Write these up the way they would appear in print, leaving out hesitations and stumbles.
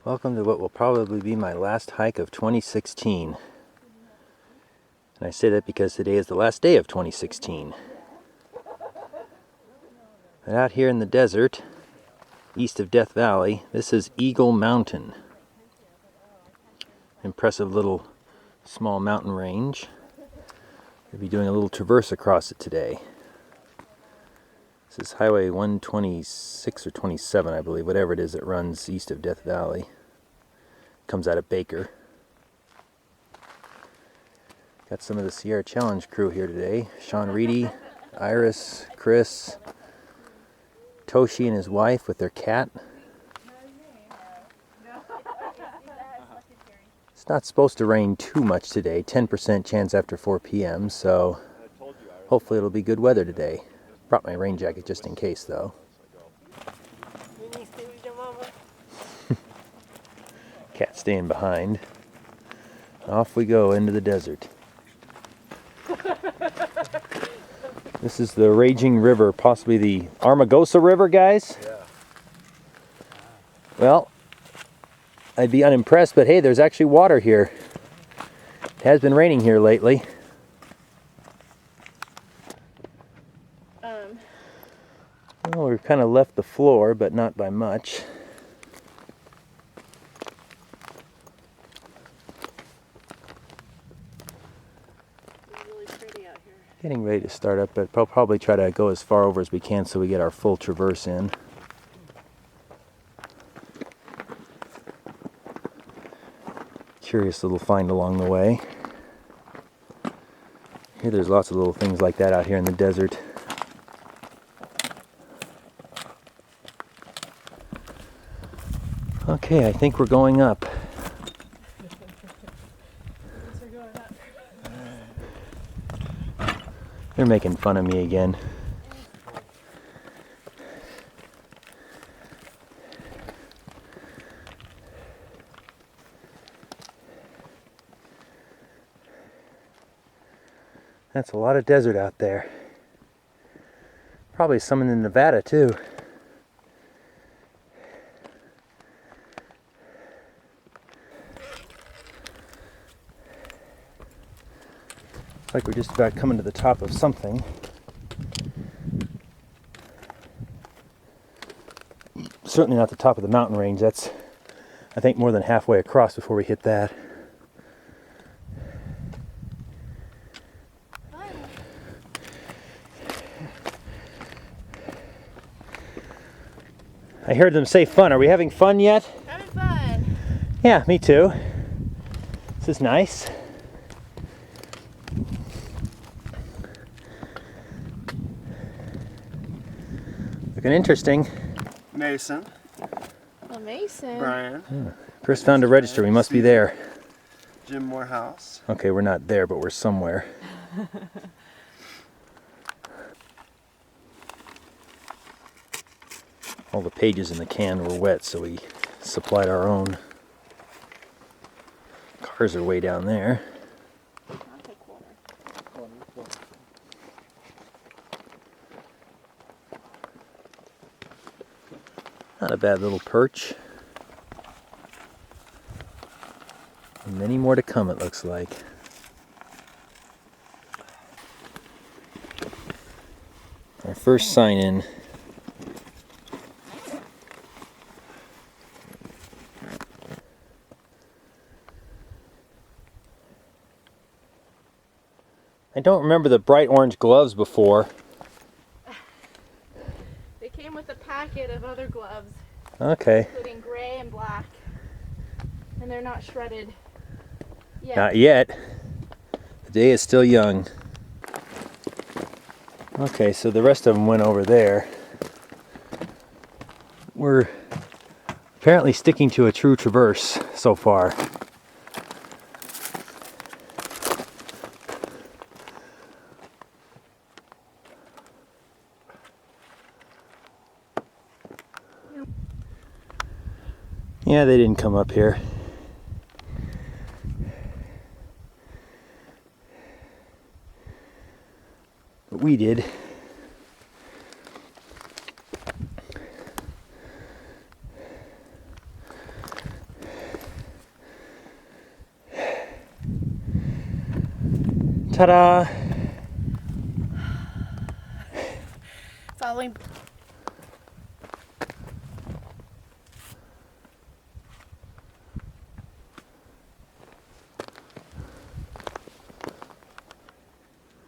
Welcome to what will probably be my last hike of 2016. And I say that because today is the last day of 2016. And out here in the desert, east of Death Valley, this is Eagle Mountain. Impressive little small mountain range. We'll be doing a little traverse across it today. This is Highway 126 or 27, I believe, whatever it is that runs east of Death Valley. Comes out of Baker. Got some of the Sierra Challenge crew here today. Sean Reedy, Iris, Chris, Toshi and his wife with their cat. It's not supposed to rain too much today, 10% chance after 4 p.m., so hopefully it'll be good weather today. Brought my rain jacket just in case, though. Cat staying behind. Off we go into the desert. This is the raging river, possibly the Armagosa River, guys? Yeah. Well, I'd be unimpressed, but hey, there's actually water here. It has been raining here lately. Well, we've kind of left the floor, but not by much. Really pretty out here. Getting ready to start up, but we'll probably try to go as far over as we can so we get our full traverse in. Curious little find along the way. Here there's lots of little things like that out here in the desert. Okay, I think we're going up. They're making fun of me again. That's a lot of desert out there. Probably some in Nevada too. Looks like we're just about coming to the top of something. Certainly not the top of the mountain range. That's, I think, more than halfway across before we hit that. I heard them say fun. Are we having fun yet? Having fun. Yeah, me too. This is nice. Looking interesting. Mason. Oh, Mason. Brian. Chris found a register. We must be there. Jim Morehouse. Okay, we're not there, but we're somewhere. All the pages in the can were wet, so we supplied our own. Cars are way down there. Not a bad little perch. And many more to come, it looks like. Our first sign in. I don't remember the bright orange gloves before. They came with a packet of other gloves, Okay. including gray and black. And they're not shredded yet. Not yet. The day is still young. Okay, so the rest of them went over there. We're apparently sticking to a true traverse so far. Yeah, they didn't come up here. But we did. Ta-da! Following.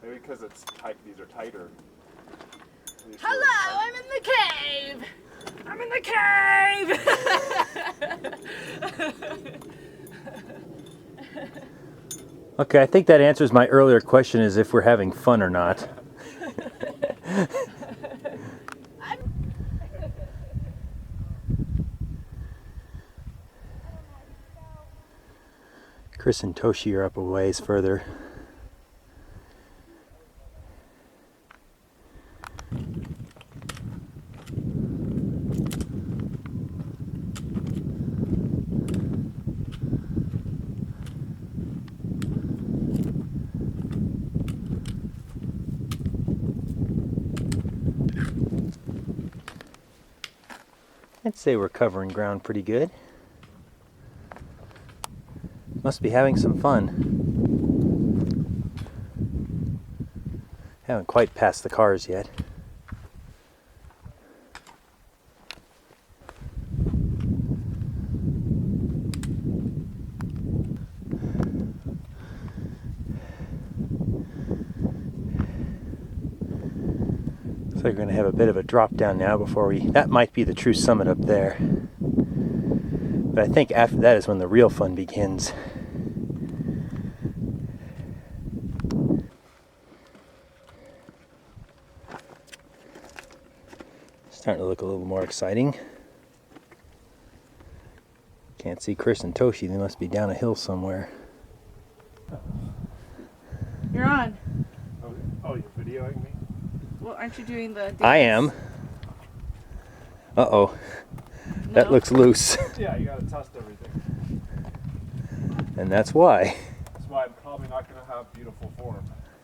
Maybe because it's tight. These are tighter. Hello, I'm in the cave. I'm in the cave. Okay, I think that answers my earlier question, is if we're having fun or not. Chris and Toshi are up a ways further. I'd say we're covering ground pretty good. Must be having some fun. Haven't quite passed the cars yet. Looks like we're going to have a bit of a drop down now before we... That might be the true summit up there. But I think after that is when the real fun begins. Starting to look a little more exciting. Can't see Chris and Toshi. They must be down a hill somewhere. You're on. Oh, you're videoing me? Well, aren't you doing the dance? I am. Uh-oh. No. That looks loose. Yeah, you gotta test everything. And that's why. That's why I'm probably not gonna have beautiful form.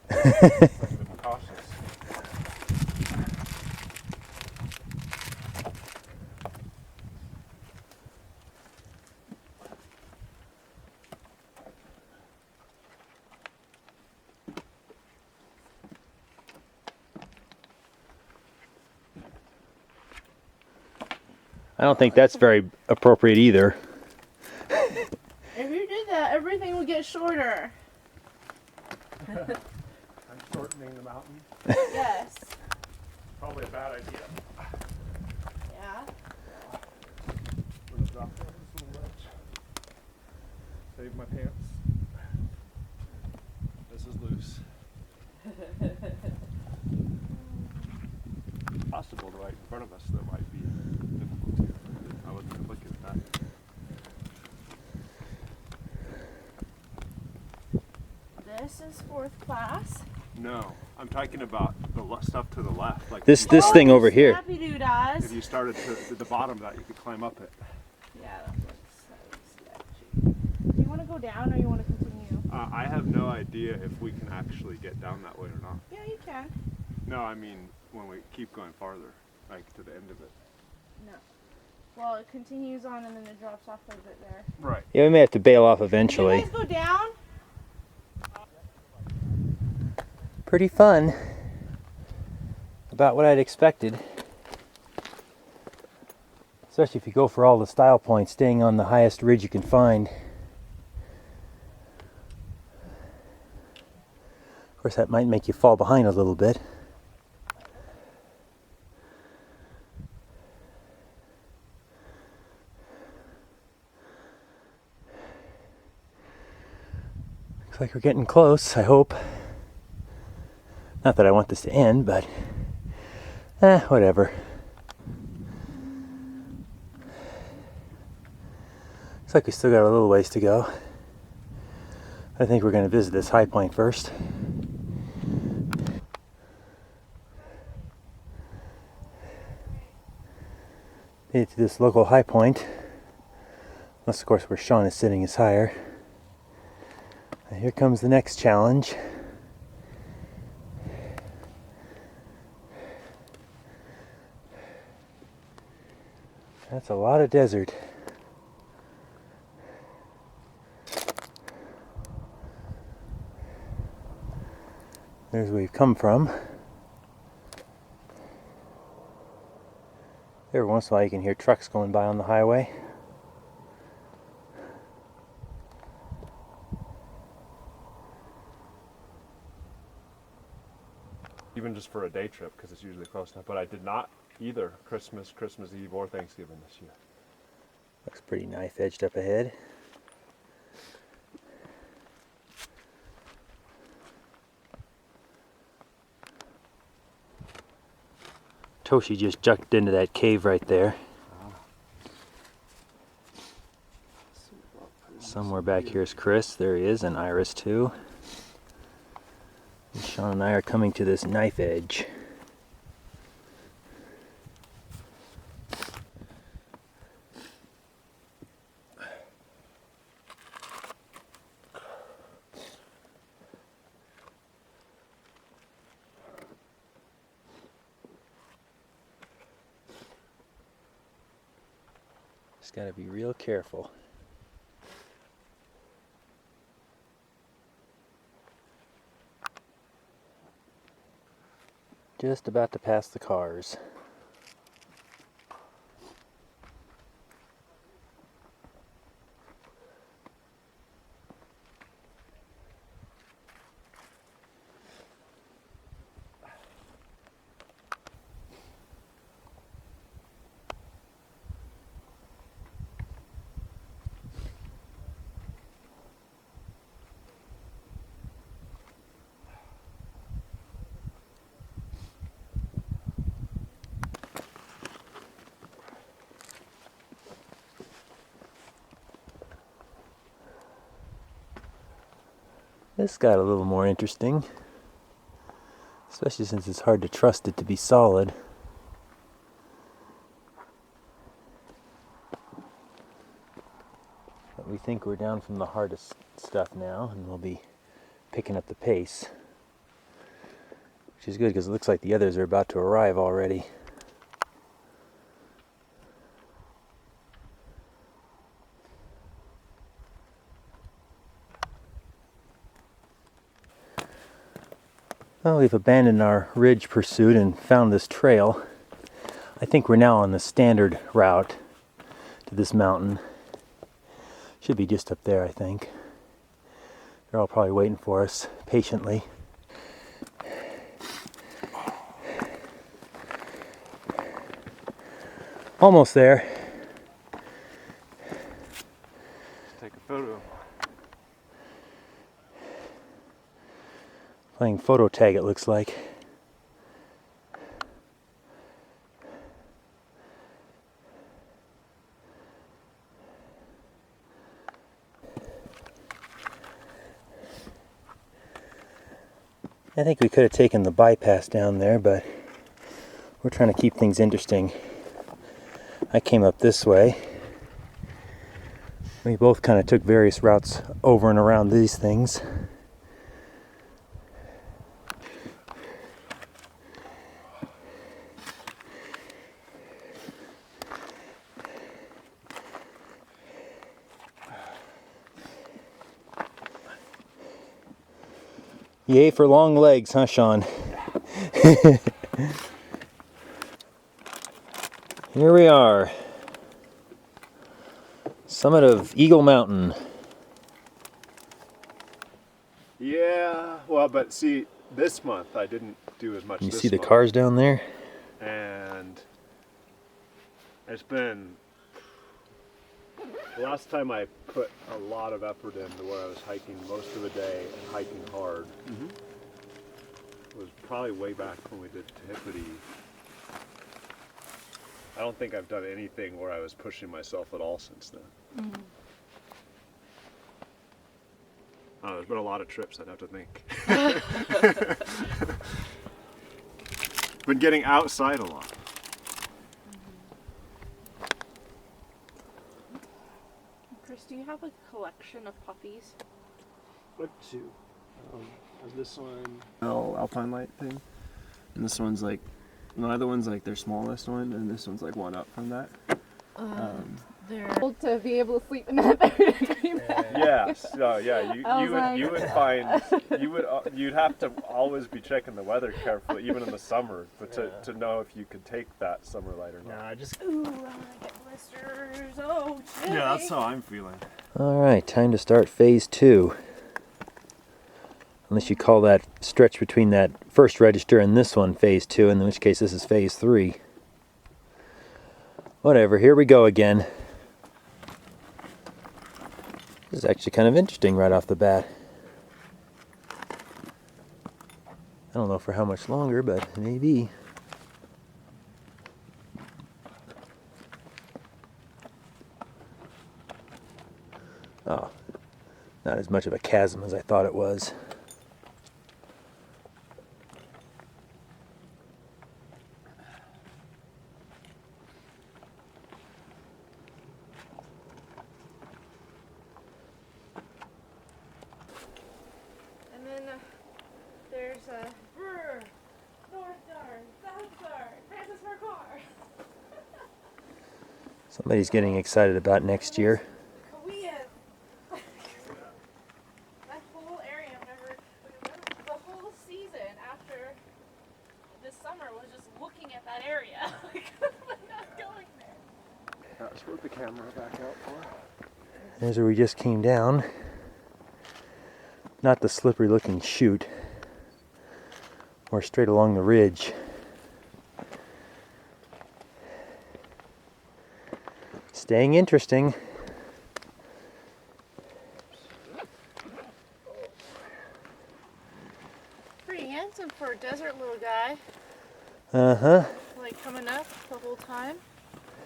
I'm gonna be cautious. I don't think that's very appropriate either. If you did that, everything would get shorter. I'm shortening the mountain. Yes. Probably a bad idea. Yeah. I'm gonna drop down this little ledge. Save my pants. This is loose. Possible right in front of us there might be difficulty. I wasn't looking at that. This is fourth class. No, I'm talking about the stuff to the left. Like This thing over here. Snappy doodads. if you started to the bottom of that, you could climb up it. Yeah, that looks so sketchy. Do you want to go down or you want to continue? I have no idea if we can actually get down that way or not. Yeah, you can. No, I mean when we keep going farther, like to the end of it. No. Well, it continues on and then it drops off a bit there. Right. Yeah, we may have to bail off Did you eventually. guys go down? Pretty fun. About what I'd expected. Especially if you go for all the style points, staying on the highest ridge you can find. Of course, that might make you fall behind a little bit. Looks like we're getting close, I hope. Not that I want this to end, but whatever. Looks like we still got a little ways to go. I think we're going to visit this high point first. Made it to this local high point. Unless, of course, where Sean is sitting is higher. And here comes the next challenge. That's a lot of desert. There's where we've come from. Every once in a while you can hear trucks going by on the highway. Even just for a day trip, because it's usually close enough. But I did not either Christmas Eve, or Thanksgiving this year. Looks pretty knife edged up ahead. Toshi just jumped into that cave right there. Somewhere back here is Chris. There he is, and Iris too. And Sean and I are coming to this knife edge. Just gotta be real careful. Just about to pass the cars. This got a little more interesting, especially since it's hard to trust it to be solid. But we think we're down from the hardest stuff now, and we'll be picking up the pace, which is good because it looks like the others are about to arrive already. Well, we've abandoned our ridge pursuit and found this trail. I think we're now on the standard route to this mountain. Should be just up there, I think. They're all probably waiting for us patiently. Almost there. Take a photo. Playing photo tag, it looks like. I think we could have taken the bypass down there, but we're trying to keep things interesting. I came up this way. We both kind of took various routes over and around these things. Yay for long legs, huh, Sean? Here we are. Summit of Eagle Mountain. Yeah, well, but see, this month I didn't do as much. You this see the month. cars down there? And it's been, the last time I put a lot of effort into where I was hiking most of the day and hiking hard was probably way back when we did Tehipity. I don't think I've done anything where I was pushing myself at all since then. There's been a lot of trips, I'd have to think. Been getting outside a lot. Chris, do you have a collection of puppies? What two? This one, Alpine Light thing, and this one's like, the other one's like their smallest one, and this one's like one up from that. they're able to be able to sleep in that 30-degree bed. Yes. No, yeah. I was You'd have to always be checking the weather carefully, even in the summer, but to know if you could take that summer light or not. Nah, I just. Ooh, I'm gonna get blisters. Oh, chilly. Yeah, that's how I'm feeling. All right, time to start phase 2. Unless you call that stretch between that first register and this one phase 2, in which case this is phase 3. Whatever, here we go again. This is actually kind of interesting right off the bat. I don't know for how much longer, but maybe. Oh, not as much of a chasm as I thought it was. And then there's a Brr, North Star, South Star, Francis Car. Somebody's getting excited about next year. That whole area, whenever the whole season after this summer was just looking at that area. Like, we're not going there. That's what the camera back out for. There's where we just came down. Not the slippery looking chute. Or straight along the ridge. Staying interesting. Pretty handsome for a desert little guy. Uh-huh. Like coming up the whole time.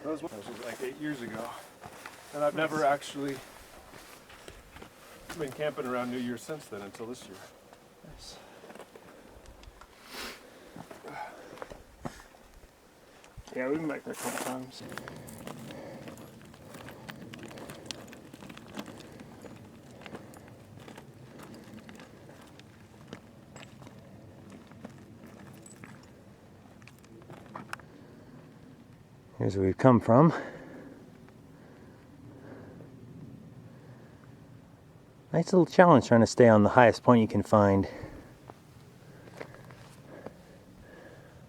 That was like 8 years ago. And I've never actually been camping around New Year's since then until this year. Nice. Yeah, we've been back there a couple times. Here's where we've come from. Nice little challenge trying to stay on the highest point you can find.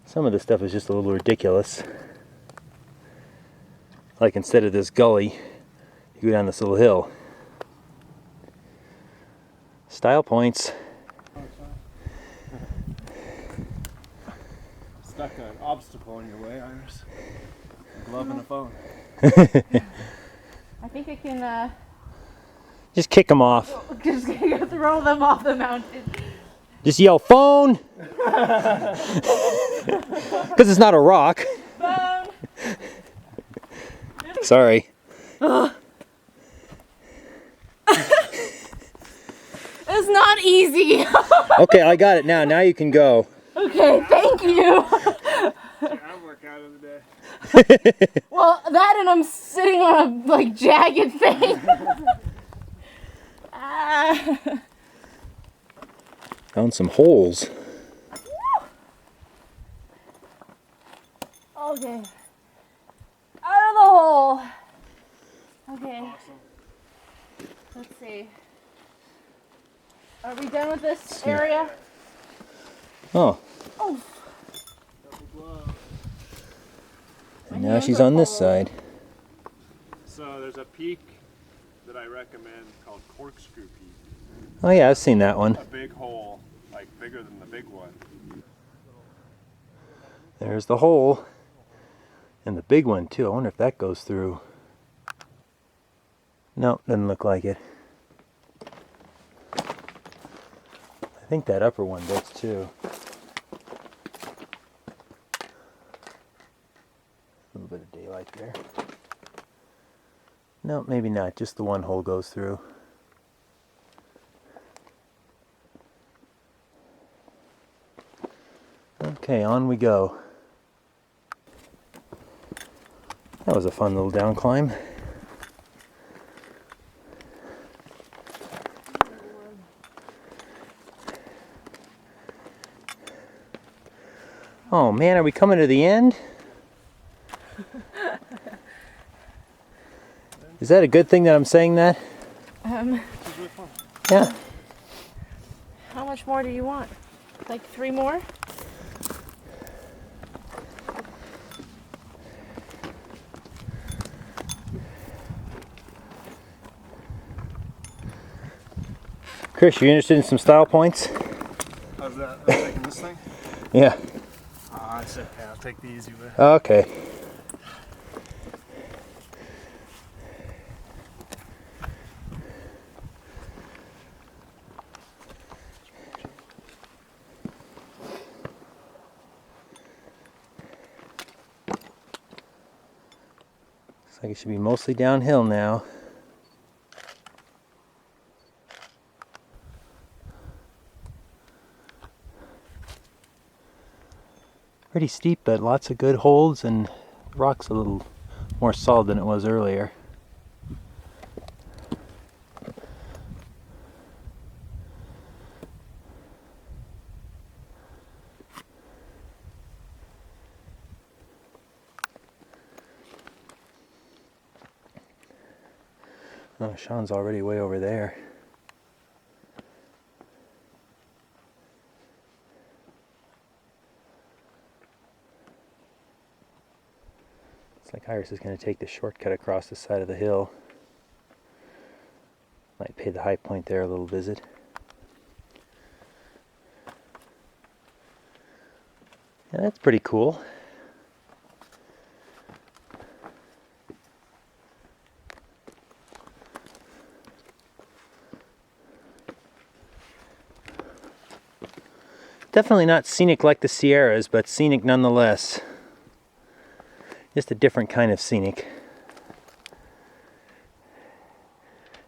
Some of the stuff is just a little ridiculous. Like instead of this gully, you go down this little hill. Style points. Stuck an obstacle in your way, Iris. A glove and a phone. I think I can Just kick them off. just throw them off the mountain. Just yell phone! Because it's not a rock. Phone! Sorry. It's not easy. Okay, I got it now. Now you can go. Okay, thank you. I'm workout of the day. Well, that and I'm sitting on a like jagged thing. Found some holes. Okay. Out of the hole. Okay. Awesome. Let's see. Are we done with this area? Oh, Oh. Double glove. and now she's on this side. So there's a peak that I recommend called Corkscrew Peak. Oh yeah, I've seen that one. A big hole, like bigger than the big one. There's the hole. And the big one too. I wonder if that goes through. No, doesn't look like it. I think that upper one does too. A little bit of daylight there. No, maybe not. Just the one hole goes through. Okay, on we go. That was a fun little down climb. Oh man, are we coming to the end? Is that a good thing that I'm saying that? This is really fun. Yeah. How much more do you want? Like 3 more? Chris, you interested in some style points? How's that? I'm taking this thing? Yeah. I said, yeah, I'll take the easy way. Okay. Looks like it should be mostly downhill now. Pretty steep, but lots of good holds, and rock's a little more solid than it was earlier. Oh, Sean's already way over there. Looks like Iris is going to take the shortcut across the side of the hill. Might pay the high point there a little visit. Yeah, that's pretty cool. Definitely not scenic like the Sierras, but scenic nonetheless. Just a different kind of scenic.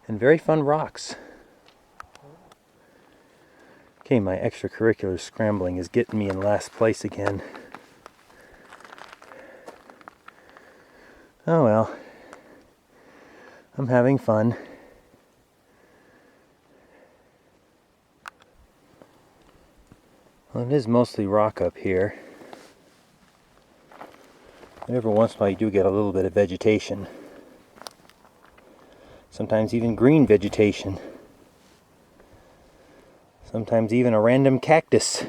And very fun rocks. Okay, my extracurricular scrambling is getting me in last place again. Oh well. I'm having fun. Well, it is mostly rock up here. But every once in a while you do get a little bit of vegetation. Sometimes even green vegetation. Sometimes even a random cactus.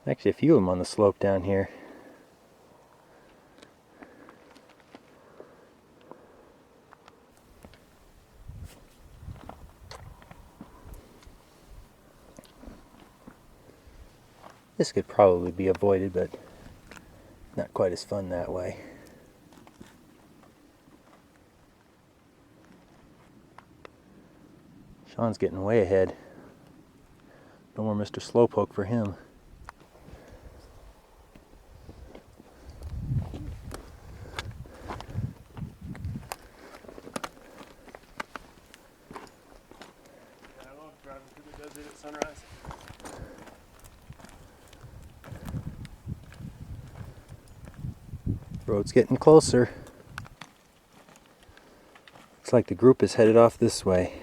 Actually, a few of them on the slope down here. This could probably be avoided, but not quite as fun that way. Sean's getting way ahead. No more Mr. Slowpoke for him. I love driving through the desert at sunrise. Road's getting closer. Looks like the group is headed off this way.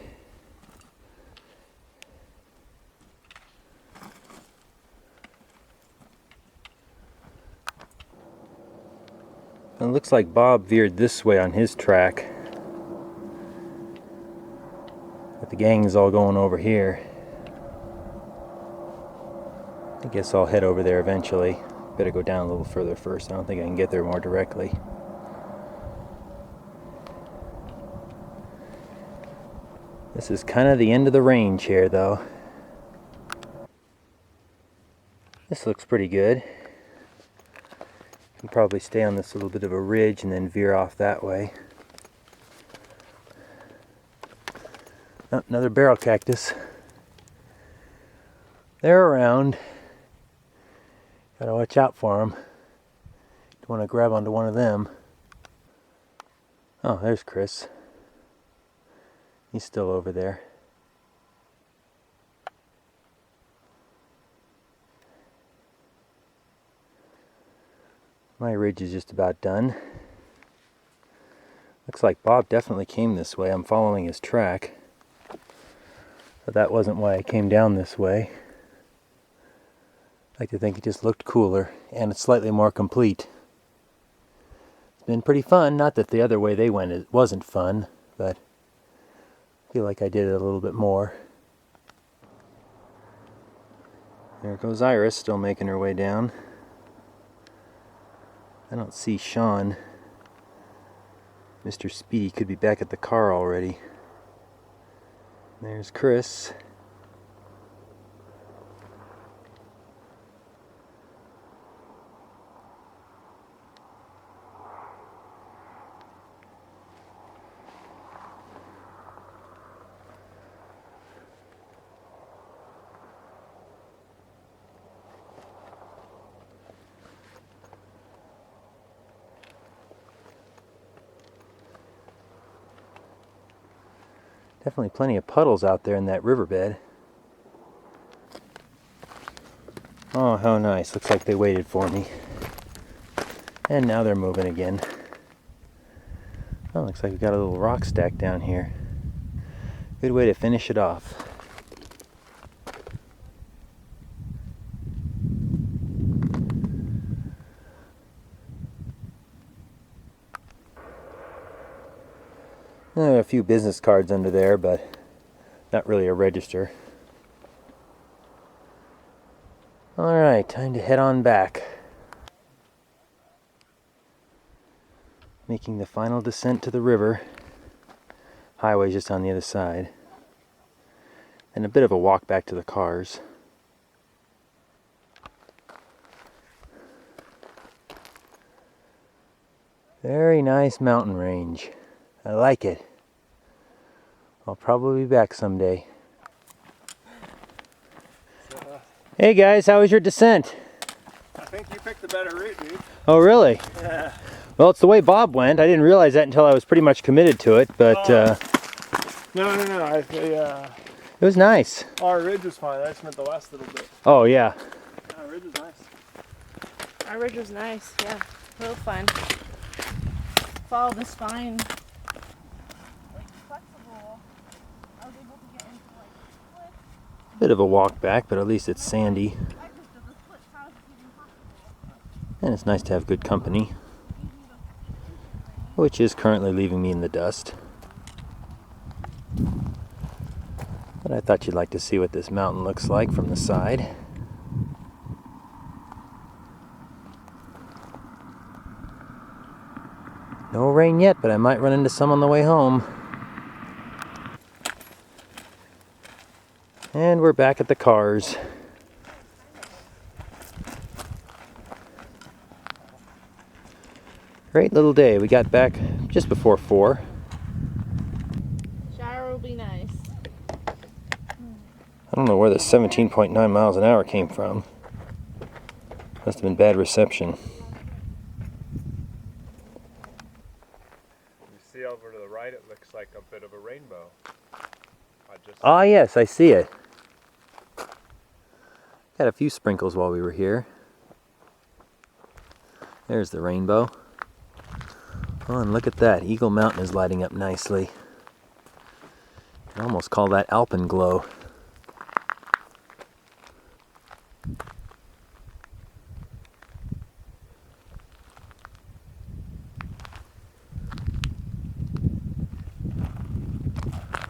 It looks like Bob veered this way on his track. But the gang is all going over here. I guess I'll head over there eventually. Better go down a little further first. I don't think I can get there more directly. This is kind of the end of the range here, though. This looks pretty good. Can probably stay on this little bit of a ridge and then veer off that way. Oh, another barrel cactus. They're around. Gotta watch out for them. Don't want to grab onto one of them. Oh, there's Chris. He's still over there. My ridge is just about done. Looks like Bob definitely came this way. I'm following his track. But that wasn't why I came down this way. I like to think it just looked cooler and it's slightly more complete. It's been pretty fun. Not that the other way they went it wasn't fun, but I feel like I did it a little bit more. There goes Iris, still making her way down. I don't see Sean. Mr. Speedy could be back at the car already. There's Chris. Definitely plenty of puddles out there in that riverbed. Oh, how nice. Looks like they waited for me. And now they're moving again. Oh, looks like we've got a little rock stack down here. Good way to finish it off. There are a few business cards under there, but not really a register. Alright, time to head on back. Making the final descent to the river. Highway's just on the other side. And a bit of a walk back to the cars. Very nice mountain range. I like it. I'll probably be back someday. Hey guys, how was your descent? I think you picked the better route, dude. Oh really? Yeah. Well, it's the way Bob went. I didn't realize that until I was pretty much committed to it, but No. it was nice. Our ridge was fine. I just meant the last little bit. Oh yeah. Our ridge was nice. Our ridge was nice, yeah. Real fun. Follow the spine. Like flexible. I was able to get into like splits. Bit of a walk back, but at least it's sandy. I just did the splits. How is it even possible? And it's nice to have good company, which is currently leaving me in the dust. But I thought you'd like to see what this mountain looks like from the side. No rain yet, but I might run into some on the way home. And we're back at the cars. Great little day. We got back just before 4. Shower will be nice. I don't know where the 17.9 miles an hour came from. Must have been bad reception. You see over to the right, it looks like a bit of a rainbow. Ah, yes, I see it. Had a few sprinkles while we were here. There's the rainbow. Oh, and look at that. Eagle Mountain is lighting up nicely. You can almost call that alpenglow.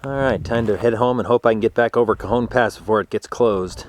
Alright, time to head home and hope I can get back over Cajon Pass before it gets closed.